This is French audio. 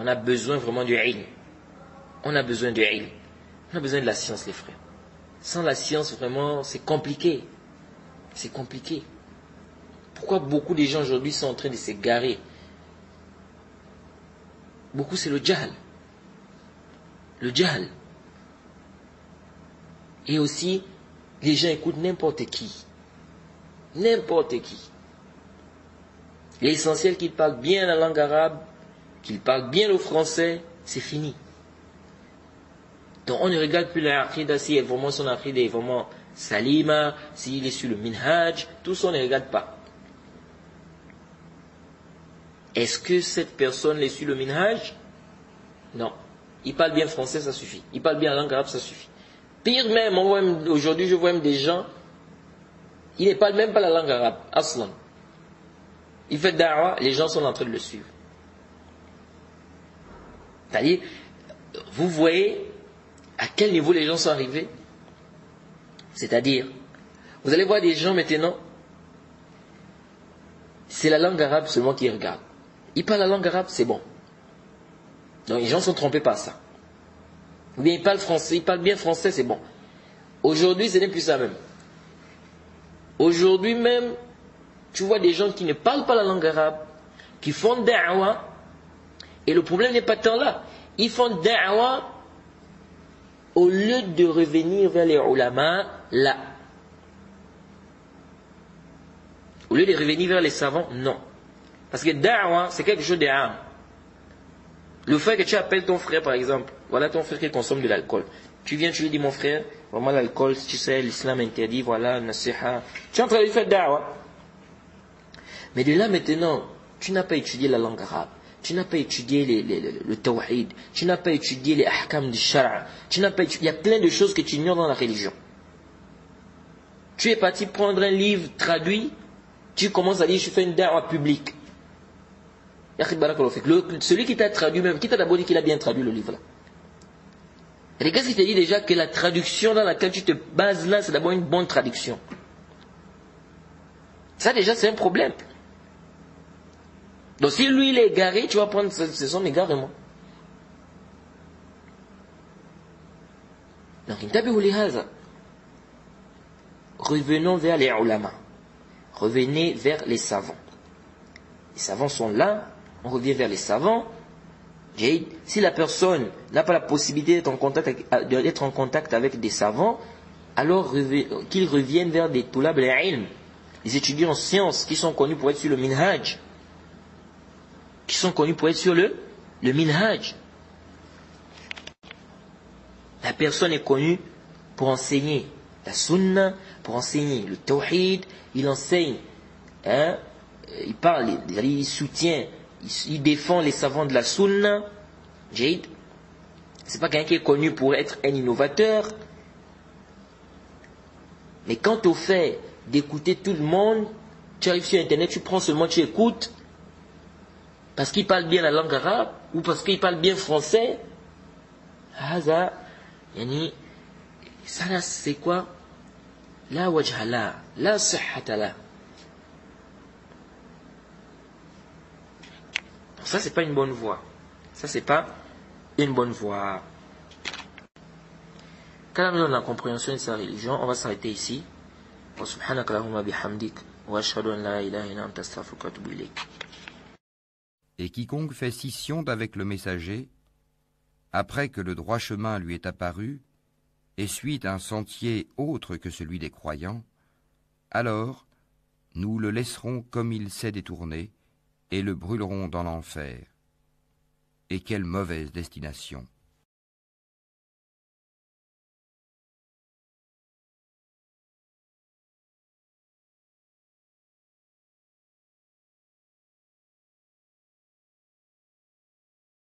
On a besoin vraiment du ilm. On a besoin du ilm. On a besoin de la science, les frères. Sans la science, vraiment, c'est compliqué. C'est compliqué. Pourquoi beaucoup de gens aujourd'hui sont en train de s'égarer? Beaucoup, c'est le jahl. Le jahl. Et aussi, les gens écoutent n'importe qui. N'importe qui. L'essentiel qu'ils parlent bien la langue arabe, qu'ils parlent bien le français, c'est fini. Donc on ne regarde plus la aqidah si vraiment son aqidah est vraiment salima, s'il est sur le minhaj, tout ça on ne regarde pas. Est-ce que cette personne est sur le minhaj? Non. Il parle bien français, ça suffit. Il parle bien la langue arabe, ça suffit. Pire même, aujourd'hui je vois même des gens, ils ne parlent même pas la langue arabe, aslan. Il fait da'wah, les gens sont en train de le suivre. C'est-à-dire, vous voyez à quel niveau les gens sont arrivés. C'est-à-dire, vous allez voir des gens maintenant, c'est la langue arabe seulement qu'ils regardent. Ils parlent la langue arabe, c'est bon. Donc les gens sont trompés par ça. Ou bien ils parlent français, ils parlent bien français, c'est bon. Aujourd'hui, ce n'est plus ça même. Aujourd'hui même, tu vois des gens qui ne parlent pas la langue arabe, qui font da'wah, et le problème n'est pas tant là. Ils font da'wah au lieu de revenir vers les ulama, là. Au lieu de revenir vers les savants, non. Parce que da'wah, c'est quelque chose d'âme. Le fait que tu appelles ton frère, par exemple, voilà ton frère qui consomme de l'alcool. Tu viens, tu lui dis, mon frère, vraiment l'alcool, tu sais, l'islam interdit, voilà, nasiha. Tu es en train de lui faire da'wah. Mais de là maintenant, tu n'as pas étudié la langue arabe. Tu n'as pas étudié le tawhid. Tu n'as pas étudié les ahkam du shara. Il y a plein de choses que tu ignores dans la religion. Tu es parti prendre un livre traduit. Tu commences à dire, je fais une da'wah publique. Celui qui t'a traduit même, qui t'a d'abord dit qu'il a bien traduit le livre là. Et qu'est-ce qui te dit déjà que la traduction dans laquelle tu te bases là, c'est d'abord une bonne traduction. Ça déjà c'est un problème. Donc si lui il est égaré, tu vas prendre son égarement. Donc revenons vers les ulama. Revenez vers les savants. Les savants sont là, on revient vers les savants. Si la personne n'a pas la possibilité d'être en contact avec des savants, alors qu'ils reviennent vers des tulab al-ilm, les étudiants en sciences qui sont connus pour être sur le minhaj. Qui sont connus pour être sur le minhaj. La personne est connue pour enseigner la sunna, pour enseigner le tawhid, il enseigne, il parle, il soutient, il défend les savants de la sunna. C'est pas quelqu'un qui est connu pour être un innovateur. Mais quant au fait d'écouter tout le monde, tu arrives sur internet, tu prends seulement, tu écoutes, parce qu'il parle bien la langue arabe, ou parce qu'il parle bien français, ça c'est quoi? La wajhala, la sihhatala. Ça c'est pas une bonne voie. Ça c'est pas une bonne voie. Quand on a la compréhension de sa religion, on va s'arrêter ici. Wa subhanaka Allahumma bihamdik wa ashhadu an la ilaha illa anta astaghfiruka wa atubu ilayk. Et quiconque fait scission avec le messager, après que le droit chemin lui est apparu, et suit un sentier autre que celui des croyants, alors nous le laisserons comme il s'est détourné, et le brûlerons dans l'enfer. Et quelle mauvaise destination!